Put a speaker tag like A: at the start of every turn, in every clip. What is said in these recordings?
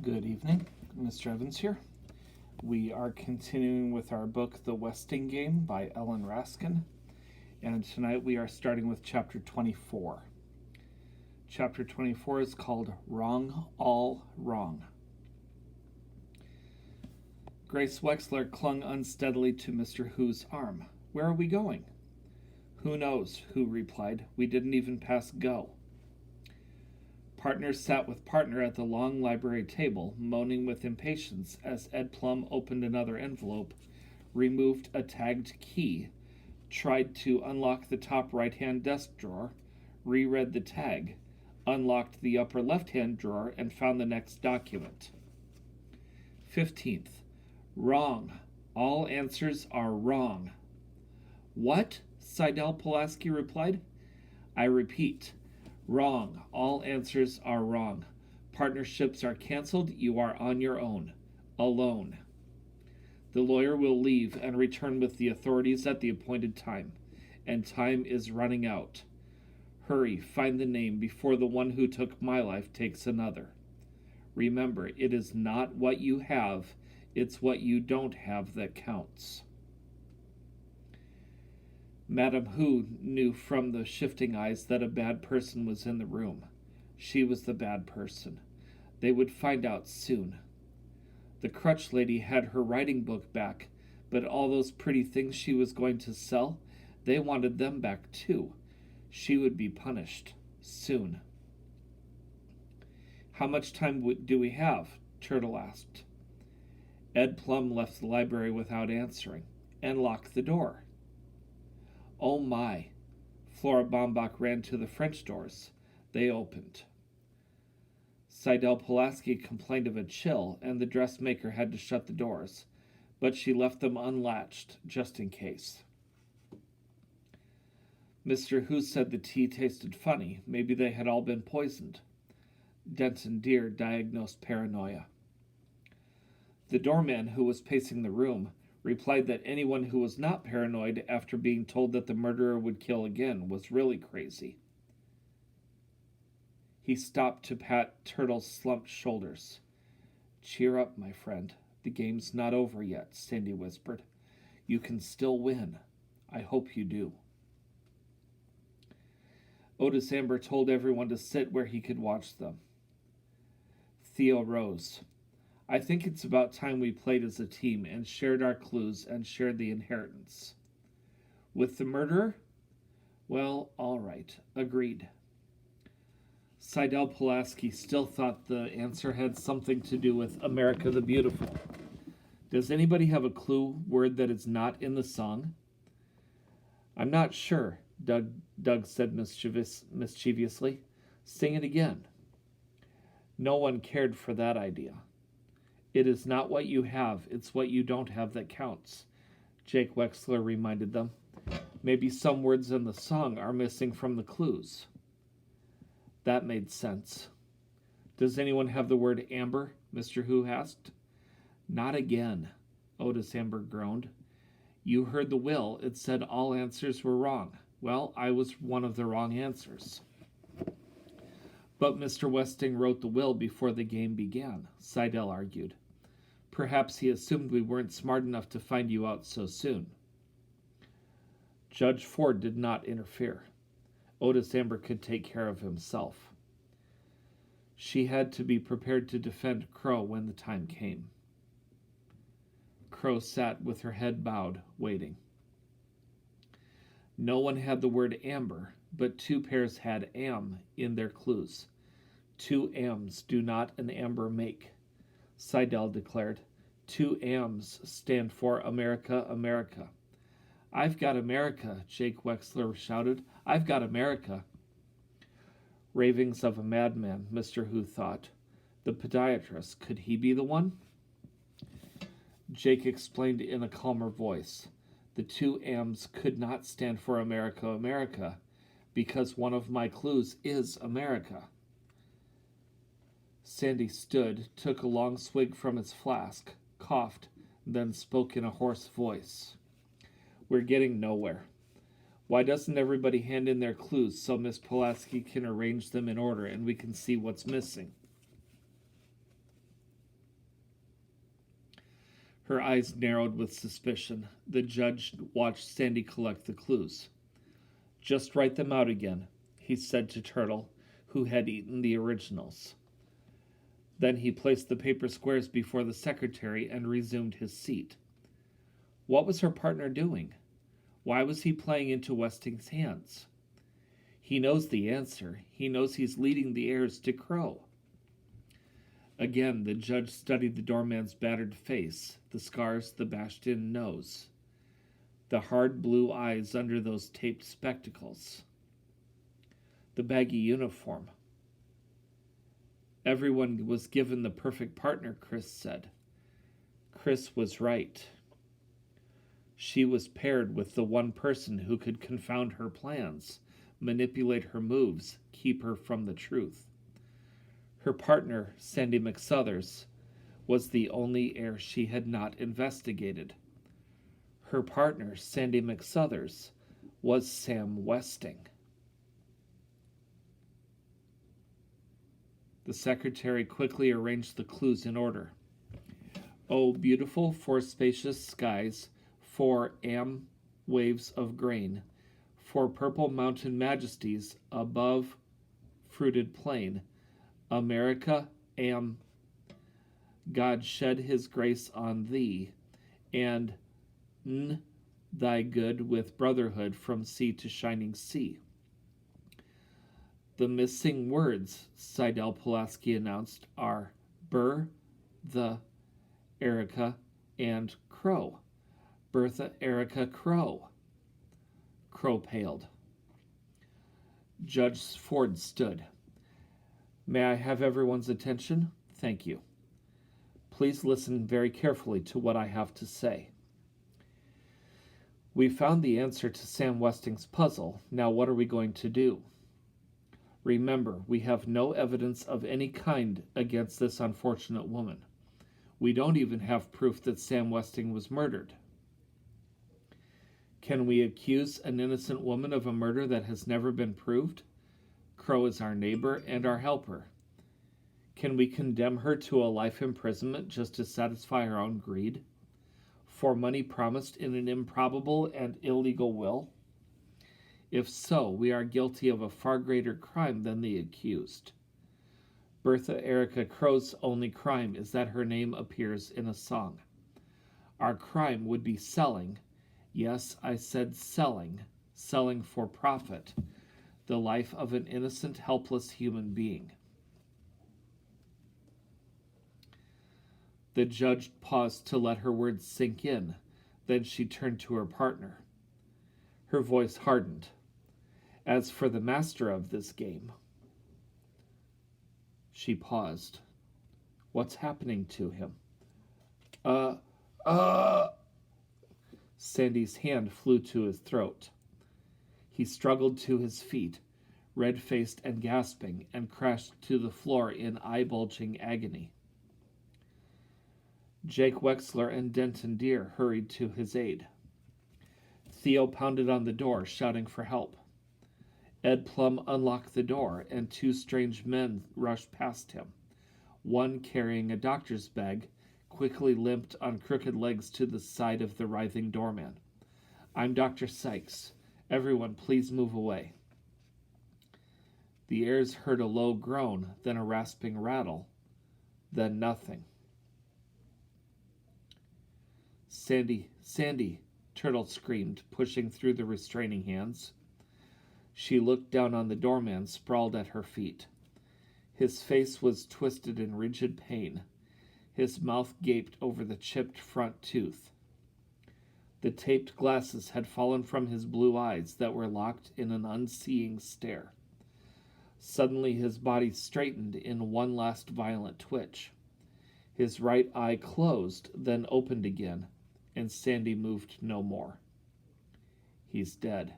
A: Good evening, Mr. Evans here. We are continuing with our book, The Westing Game by Ellen Raskin, and tonight we are starting with chapter 24. Chapter 24 is called Wrong, All Wrong. Grace Wexler clung unsteadily to Mr. Hu's arm. Where are we going? Who knows, Hu replied. We didn't even pass go. Partner sat with partner at the long library table, moaning with impatience as Ed Plum opened another envelope, removed a tagged key, tried to unlock the top right-hand desk drawer, reread the tag, unlocked the upper left-hand drawer, and found the next document. 15th. Wrong. All answers are wrong. What? Seidel Pulaski replied. I repeat. Wrong. All answers are wrong. Partnerships are canceled. You are on your own. Alone. The lawyer will leave and return with the authorities at the appointed time. And time is running out. Hurry, find the name before the one who took my life takes another. Remember, it is not what you have, it's what you don't have that counts. Madame Hu knew from the shifting eyes that a bad person was in the room. She was the bad person. They would find out soon. The crutch lady had her writing book back, but all those pretty things she was going to sell, they wanted them back too. She would be punished. Soon. How much time do we have? Turtle asked. Ed Plum left the library without answering, and locked the door. Oh my. Flora Baumbach ran to the French doors. They opened. Seidel Pulaski complained of a chill, and the dressmaker had to shut the doors, but she left them unlatched, just in case. Mr. Hu said the tea tasted funny. Maybe they had all been poisoned. Denton Deer diagnosed paranoia. The doorman, who was pacing the room, replied that anyone who was not paranoid after being told that the murderer would kill again was really crazy. He stopped to pat Turtle's slumped shoulders. Cheer up, my friend. The game's not over yet, Sandy whispered. You can still win. I hope you do. Otis Amber told everyone to sit where he could watch them. Theo rose. I think it's about time we played as a team and shared our clues and shared the inheritance. With the murderer? Well, all right. Agreed. Seidel Pulaski still thought the answer had something to do with America the Beautiful. Does anybody have a clue word that is not in the song? I'm not sure, Doug said mischievously. Sing it again. No one cared for that idea. It is not what you have, it's what you don't have that counts, Jake Wexler reminded them. Maybe some words in the song are missing from the clues. That made sense. Does anyone have the word amber? Mr. Hu asked. Not again, Otis Amber groaned. You heard the will. It said all answers were wrong. Well, I was one of the wrong answers. But Mr. Westing wrote the will before the game began, Seidel argued. Perhaps he assumed we weren't smart enough to find you out so soon. Judge Ford did not interfere. Otis Amber could take care of himself. She had to be prepared to defend Crow when the time came. Crow sat with her head bowed, waiting. No one had the word amber, but two pairs had am in their clues. Two ams do not an amber make, Seidel declared. Two M's stand for America, America. I've got America, Jake Wexler shouted. I've got America. Ravings of a madman, Mr. Hu thought. The podiatrist, could he be the one? Jake explained in a calmer voice. The two M's could not stand for America, America, because one of my clues is America. Sandy stood, took a long swig from his flask, coughed, then spoke in a hoarse voice. We're getting nowhere. Why doesn't everybody hand in their clues so Miss Pulaski can arrange them in order and we can see what's missing? Her eyes narrowed with suspicion. The judge watched Sandy collect the clues. "Just write them out again," he said to Turtle, who had eaten the originals. Then he placed the paper squares before the secretary and resumed his seat. What was her partner doing? Why was he playing into Westing's hands? He knows the answer. He knows he's leading the heirs to Crow. Again, the judge studied the doorman's battered face, the scars, the bashed-in nose, the hard blue eyes under those taped spectacles, the baggy uniform. Everyone was given the perfect partner, Chris said. Chris was right. She was paired with the one person who could confound her plans, manipulate her moves, keep her from the truth. Her partner, Sandy McSuthers, was the only heir she had not investigated. Her partner, Sandy McSuthers, was Sam Westing. The secretary quickly arranged the clues in order. "Oh, beautiful, for spacious skies, for waves of grain, for purple mountain majesties above fruited plain, America, God shed his grace on thee, and thy good with brotherhood from sea to shining sea." "The missing words," Seidel Pulaski announced, "are Burr, the Erica, and Crow. Bertha Erica Crow." Crow paled. Judge Ford stood. "May I have everyone's attention? Thank you. Please listen very carefully to what I have to say. We found the answer to Sam Westing's puzzle. Now what are we going to do? Remember, we have no evidence of any kind against this unfortunate woman. We don't even have proof that Sam Westing was murdered. Can we accuse an innocent woman of a murder that has never been proved? Crow is our neighbor and our helper. Can we condemn her to a life imprisonment just to satisfy our own greed? For money promised in an improbable and illegal will? If so, we are guilty of a far greater crime than the accused. Bertha Erica Crow's only crime is that her name appears in a song. Our crime would be selling, yes, I said selling for profit, the life of an innocent, helpless human being." The judge paused to let her words sink in. Then she turned to her partner. Her voice hardened. "As for the master of this game..." She paused. "What's happening to him?" Sandy's hand flew to his throat. He struggled to his feet, red-faced and gasping, and crashed to the floor in eye-bulging agony. Jake Wexler and Denton Deere hurried to his aid. Theo pounded on the door, shouting for help. Ed Plum unlocked the door, and two strange men rushed past him. One, carrying a doctor's bag, quickly limped on crooked legs to the side of the writhing doorman. "I'm Dr. Sykes. Everyone, please move away." The heirs heard a low groan, then a rasping rattle, then nothing. "Sandy, Sandy," Turtle screamed, pushing through the restraining hands. She looked down on the doorman sprawled at her feet. His face was twisted in rigid pain. His mouth gaped over the chipped front tooth. The taped glasses had fallen from his blue eyes that were locked in an unseeing stare. Suddenly his body straightened in one last violent twitch. His right eye closed, then opened again, and Sandy moved no more. "He's dead,"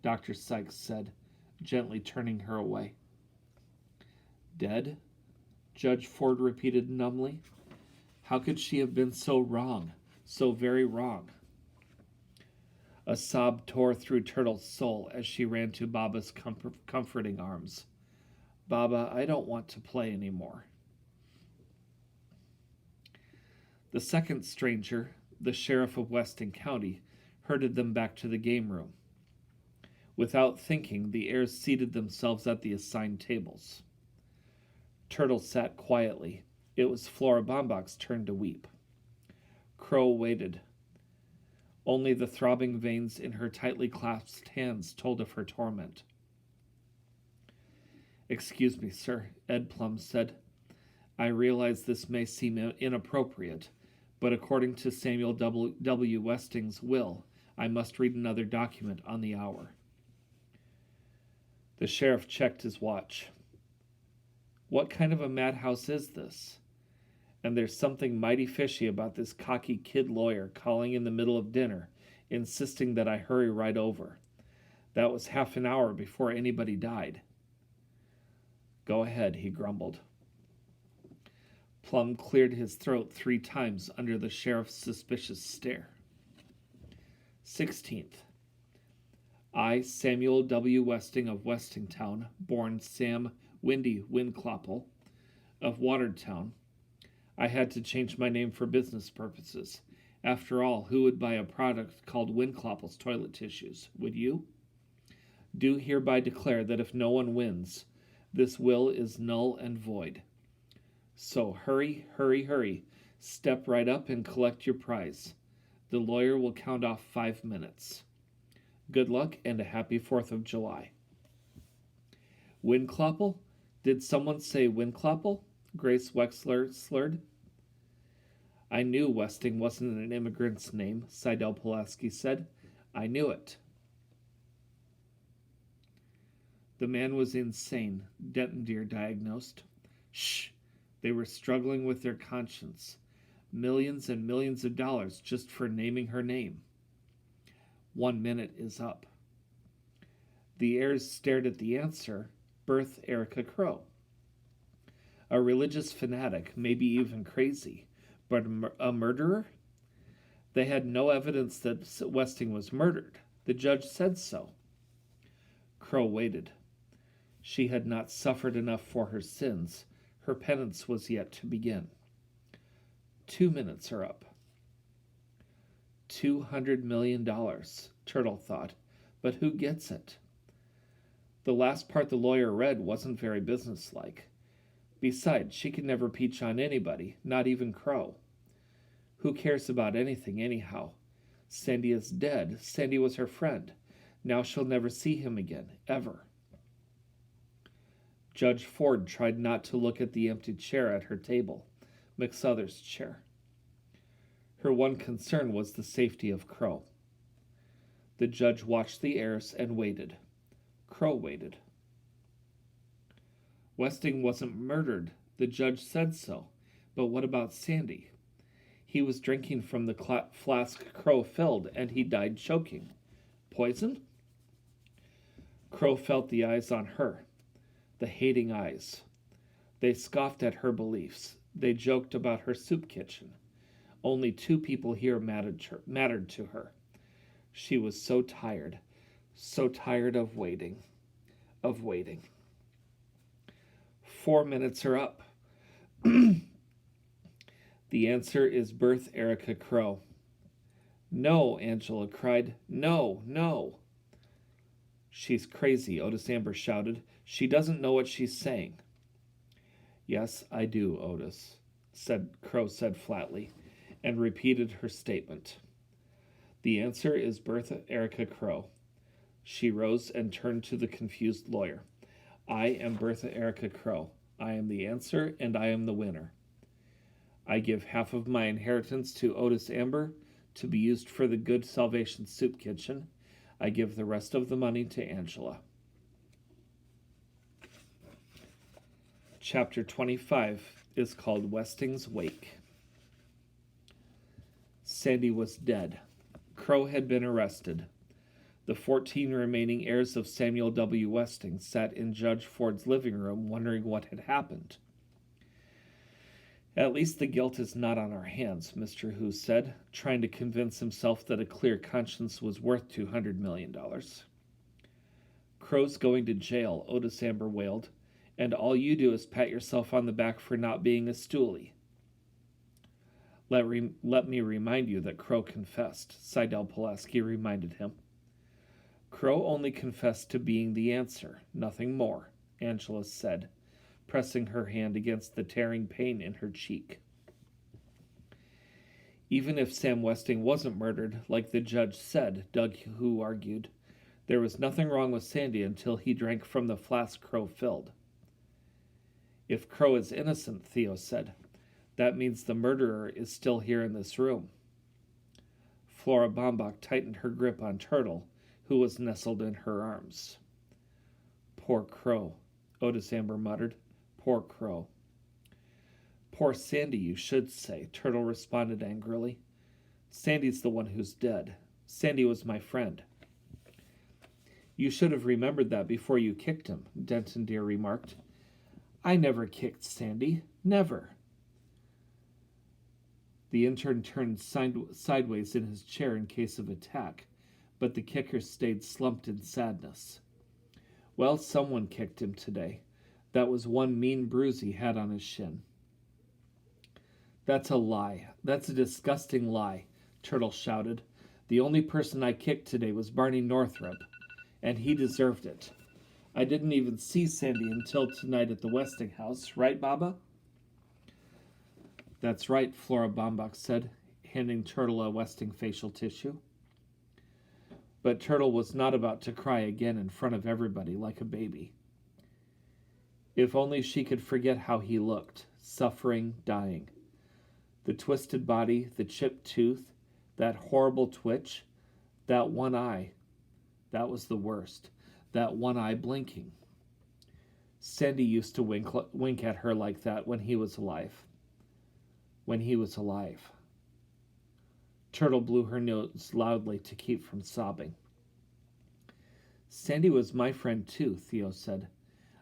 A: Dr. Sykes said, gently turning her away. "Dead?" Judge Ford repeated numbly. How could she have been so wrong, so very wrong? A sob tore through Turtle's soul as she ran to Baba's comforting arms. "Baba, I don't want to play anymore." The second stranger, the sheriff of Weston County, herded them back to the game room. Without thinking, the heirs seated themselves at the assigned tables. Turtle sat quietly. It was Flora Baumbach's turn to weep. Crow waited. Only the throbbing veins in her tightly clasped hands told of her torment. "Excuse me, sir," Ed Plum said. "I realize this may seem inappropriate, but according to Samuel W. Westing's will, I must read another document on the hour." The sheriff checked his watch. "What kind of a madhouse is this? And there's something mighty fishy about this cocky kid lawyer calling in the middle of dinner, insisting that I hurry right over. That was half an hour before anybody died." "Go ahead," he grumbled. Plum cleared his throat 3 times under the sheriff's suspicious stare. 16th. I, Samuel W. Westing of Westingtown, born Sam Windy Windclopple of Watertown. I had to change my name for business purposes. After all, who would buy a product called Windclopple's toilet tissues? Would you? Do hereby declare that if no one wins, this will is null and void. So hurry, hurry, hurry. Step right up and collect your prize. The lawyer will count off 5 minutes. Good luck and a happy 4th of July. Windclopple? Did someone say Windclopple? Grace Wexler slurred. I knew Westing wasn't an immigrant's name, Seidel Pulaski said. I knew it. The man was insane, Denton Deer diagnosed. Shh! They were struggling with their conscience. Millions and millions of dollars just for naming her name. 1 minute is up. The heirs stared at the answer, Birth Erica Crow. A religious fanatic, maybe even crazy, but a murderer? They had no evidence that Westing was murdered. The judge said so. Crow waited. She had not suffered enough for her sins. Her penance was yet to begin. 2 minutes are up. $200 million, Turtle thought, but who gets it? The last part the lawyer read wasn't very businesslike. Besides, she could never peach on anybody, not even Crow. Who cares about anything anyhow? Sandy is dead. Sandy was her friend. Now she'll never see him again, ever. Judge Ford tried not to look at the empty chair at her table, McSother's chair. Her one concern was the safety of Crow. The judge watched the heirs and waited. Crow waited. Westing wasn't murdered. The judge said so. But what about Sandy? He was drinking from the flask Crow filled, and he died choking. Poison? Crow felt the eyes on her. The hating eyes. They scoffed at her beliefs. They joked about her soup kitchen. Only 2 people here mattered to her. She was so tired of waiting, 4 minutes are up. The answer is Birth Erica Crow. No, Angela cried. No, no. She's crazy, Otis Amber shouted. She doesn't know what she's saying. Yes, I do, Otis, Crow said flatly, and repeated her statement. The answer is Bertha Erica Crow. She rose and turned to the confused lawyer. I am Bertha Erica Crow. I am the answer, and I am the winner. I give half of my inheritance to Otis Amber to be used for the Good Salvation Soup Kitchen. I give the rest of the money to Angela. Chapter 25 is called Westing's Wake. Sandy was dead. Crow had been arrested. The 14 remaining heirs of Samuel W. Westing sat in Judge Ford's living room wondering what had happened. At least the guilt is not on our hands, Mr. Hu said, trying to convince himself that a clear conscience was worth $200 million. Crow's going to jail, Otis Amber wailed, and all you do is pat yourself on the back for not being a stoolie. Let me remind you that Crow confessed, Seidel Pulaski reminded him. Crow only confessed to being the answer, nothing more, Angela said, pressing her hand against the tearing pain in her cheek. Even if Sam Westing wasn't murdered, like the judge said, Doug Hu argued, there was nothing wrong with Sandy until he drank from the flask Crow filled. If Crow is innocent, Theo said, that means the murderer is still here in this room. Flora Baumbach tightened her grip on Turtle, who was nestled in her arms. Poor Crow, Otis Amber muttered. Poor Crow. Poor Sandy, you should say, Turtle responded angrily. Sandy's the one who's dead. Sandy was my friend. You should have remembered that before you kicked him, Denton Deer remarked. I never kicked Sandy. Never. The intern turned sideways in his chair in case of attack, but the kicker stayed slumped in sadness. Well, someone kicked him today. That was one mean bruise he had on his shin. That's a lie. That's a disgusting lie, Turtle shouted. The only person I kicked today was Barney Northrup, and he deserved it. I didn't even see Sandy until tonight at the Westing house, right, Baba? That's right, Flora Baumbach said, handing Turtle a Westing facial tissue. But Turtle was not about to cry again in front of everybody like a baby. If only she could forget how he looked, suffering, dying. The twisted body, the chipped tooth, that horrible twitch, that one eye. That was the worst. That one eye blinking. Sandy used to wink at her like that when he was alive. When he was alive. Turtle blew her nose loudly to keep from sobbing. Sandy was my friend too, Theo said.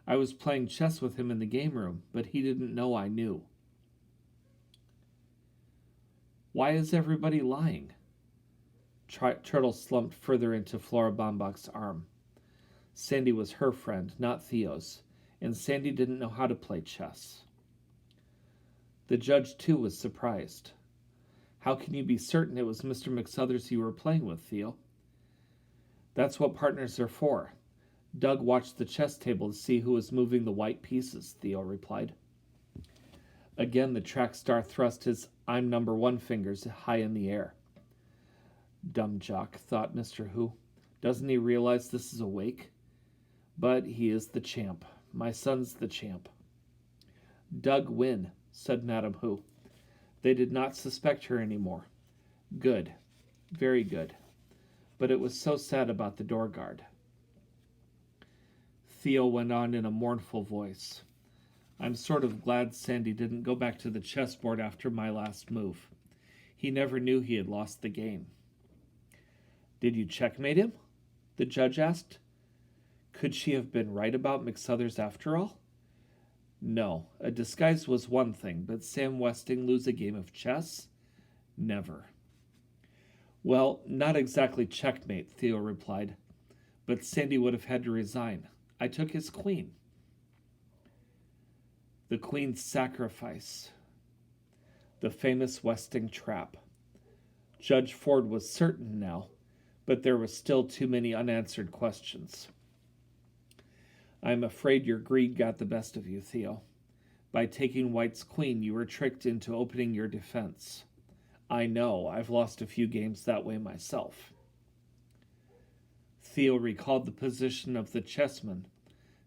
A: I was playing chess with him in the game room, but he didn't know I knew. Why is everybody lying? Turtle slumped further into Flora Baumbach's arm. Sandy was her friend, not Theo's, and Sandy didn't know how to play chess. The judge, too, was surprised. How can you be certain it was Mr. McSuthers you were playing with, Theo? That's what partners are for. Doug watched the chess table to see who was moving the white pieces, Theo replied. Again, the track star thrust his I'm number one fingers high in the air. Dumb jock, thought Mr. Hu. Doesn't he realize this is a wake? But he is the champ. My son's the champ. Doug win, said Madame Hu. They did not suspect her anymore. Good. Very good. But it was so sad about the door guard. Theo went on in a mournful voice. I'm sort of glad Sandy didn't go back to the chessboard after my last move. He never knew he had lost the game. Did you checkmate him? The judge asked. Could she have been right about McSuthers after all? No, a disguise was one thing, but Sam Westing lose a game of chess? Never. Well, not exactly checkmate, Theo replied, but Sandy would have had to resign. I took his queen. The Queen's sacrifice. The famous Westing trap. Judge Ford was certain now, but there were still too many unanswered questions. I'm afraid your greed got the best of you, Theo. By taking White's queen, you were tricked into opening your defense. I know, I've lost a few games that way myself. Theo recalled the position of the chessman,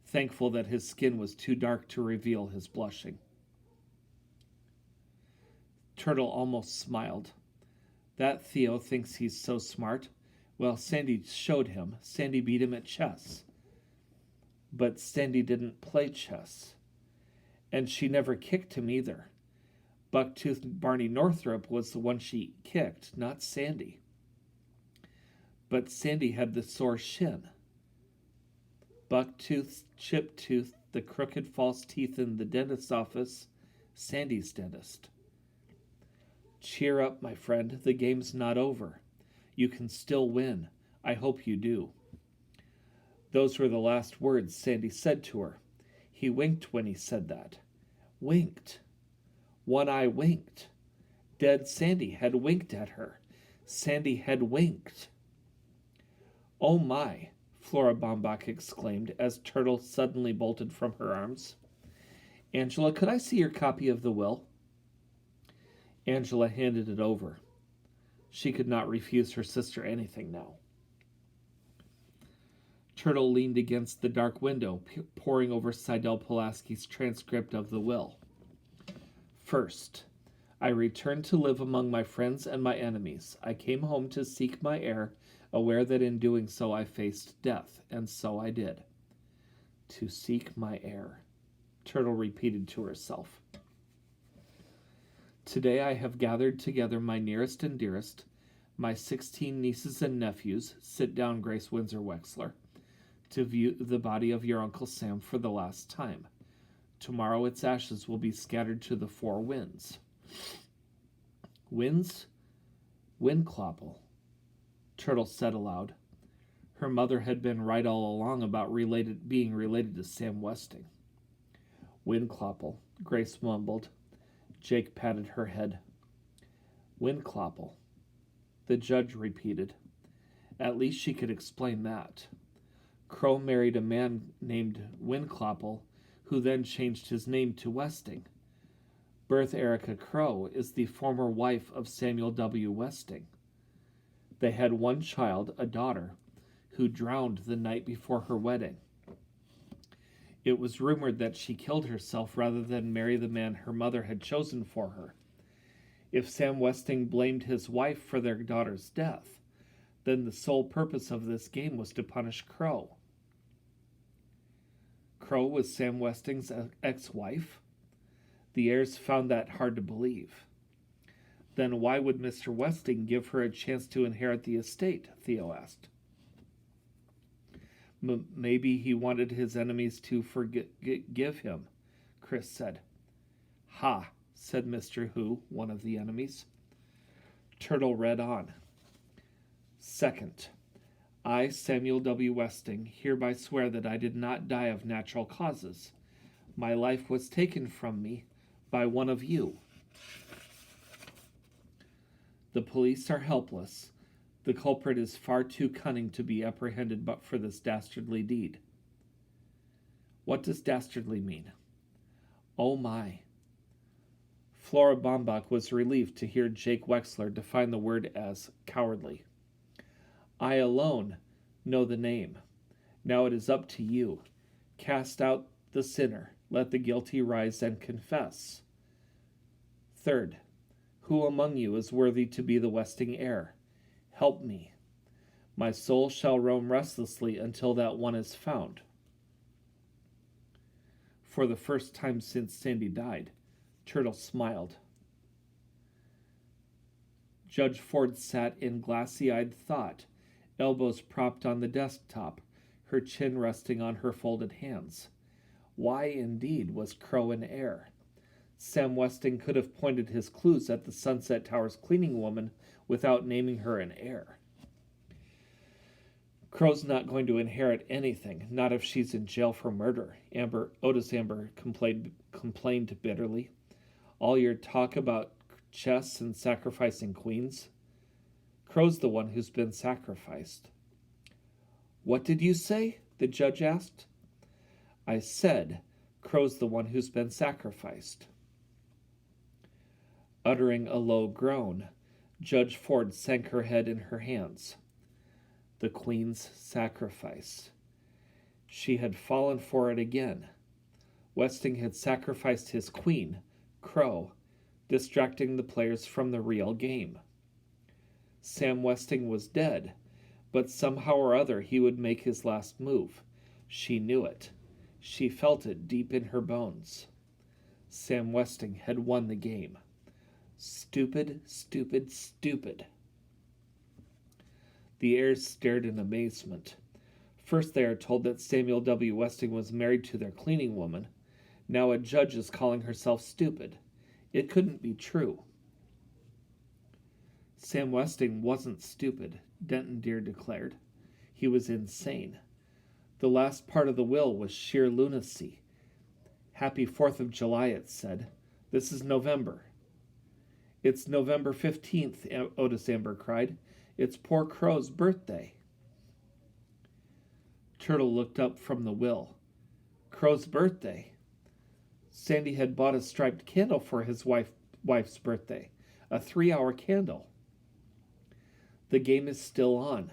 A: thankful that his skin was too dark to reveal his blushing. Turtle almost smiled. That Theo thinks he's so smart. Well, Sandy showed him. Sandy beat him at chess. But Sandy didn't play chess. And she never kicked him either. Bucktooth Barney Northrup was the one she kicked, not Sandy. But Sandy had the sore shin. Bucktooth, chipped tooth, the crooked false teeth in the dentist's office, Sandy's dentist. Cheer up, my friend. The game's not over. You can still win. I hope you do. Those were the last words Sandy said to her. He winked when he said that. Winked. One eye winked. Dead Sandy had winked at her. Sandy had winked. "Oh my," Flora Baumbach exclaimed as Turtle suddenly bolted from her arms. "Angela, could I see your copy of the will?" Angela handed it over. She could not refuse her sister anything now. Turtle leaned against the dark window, poring over Seidel Pulaski's transcript of the will. "First, I returned to live among my friends and my enemies. I came home to seek my heir, aware that in doing so I faced death, and so I did." To seek my heir, Turtle repeated to herself. "Today I have gathered together my nearest and dearest, my 16 nieces and nephews. Sit down, Grace Windsor Wexler, to view the body of your Uncle Sam for the last time. Tomorrow its ashes will be scattered to the four winds." "Winds? Windclopple," Turtle said aloud. Her mother had been right all along about being related to Sam Westing. "Windclopple," Grace mumbled. Jake patted her head. "Windclopple," the judge repeated. At least she could explain that. Crow married a man named Windclopple, who then changed his name to Westing. Bertha Erica Crow is the former wife of Samuel W. Westing. They had one child, a daughter, who drowned the night before her wedding. It was rumored that she killed herself rather than marry the man her mother had chosen for her. If Sam Westing blamed his wife for their daughter's death, then the sole purpose of this game was to punish Crow. Crow was Sam Westing's ex-wife? The heirs found that hard to believe. Then why would Mr. Westing give her a chance to inherit the estate? Theo asked. Maybe he wanted his enemies to forgive him, Chris said. "Ha," said Mr. Who, one of the enemies. Turtle read on. "Second, I, Samuel W. Westing, hereby swear that I did not die of natural causes. My life was taken from me by one of you. The police are helpless. The culprit is far too cunning to be apprehended but for this dastardly deed." "What does dastardly mean?" "Oh my." Flora Baumbach was relieved to hear Jake Wexler define the word as cowardly. "I alone know the name. Now it is up to you. Cast out the sinner. Let the guilty rise and confess. Third, who among you is worthy to be the Westing heir? Help me. My soul shall roam restlessly until that one is found." For the first time since Sandy died, Turtle smiled. Judge Ford sat in glassy-eyed thought, elbows propped on the desktop, her chin resting on her folded hands. Why, indeed, was Crow an heir? Sam Westing could have pointed his clues at the Sunset Towers cleaning woman without naming her an heir. "Crow's not going to inherit anything, not if she's in jail for murder," Otis Amber complained bitterly. "All your talk about chess and sacrificing queens. Crow's the one who's been sacrificed." "What did you say?" the judge asked. "I said, Crow's the one who's been sacrificed." Uttering a low groan, Judge Ford sank her head in her hands. The Queen's sacrifice. She had fallen for it again. Westing had sacrificed his queen, Crow, distracting the players from the real game. Sam Westing was dead, but somehow or other he would make his last move. She knew it. She felt it deep in her bones. Sam Westing had won the game. Stupid, stupid, stupid. The heirs stared in amazement. First they are told that Samuel W. Westing was married to their cleaning woman. Now a judge is calling herself stupid. It couldn't be true. Sam Westing wasn't stupid, Denton Deere declared. He was insane. The last part of the will was sheer lunacy. Happy 4th of July, it said. This is November. It's November 15th, Otis Amber cried. It's poor Crow's birthday. Turtle looked up from the will. Crow's birthday? Sandy had bought a striped candle for his wife's birthday, a 3-hour candle. The game is still on.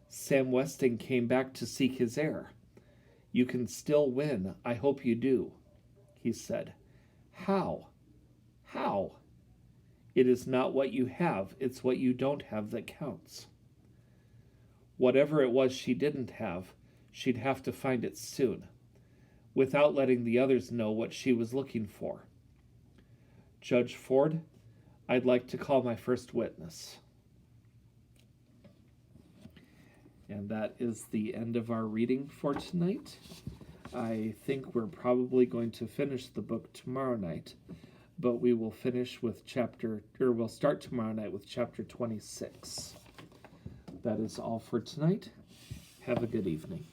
A: Sam Westing came back to seek his heir. You can still win. I hope you do, he said. How? How? It is not what you have, it's what you don't have that counts. Whatever it was she didn't have, she'd have to find it soon, without letting the others know what she was looking for. Judge Ford, I'd like to call my first witness. And that is the end of our reading for tonight. I think we're probably going to finish the book tomorrow night, but we will finish with we'll start tomorrow night with chapter 26. That is all for tonight. Have a good evening.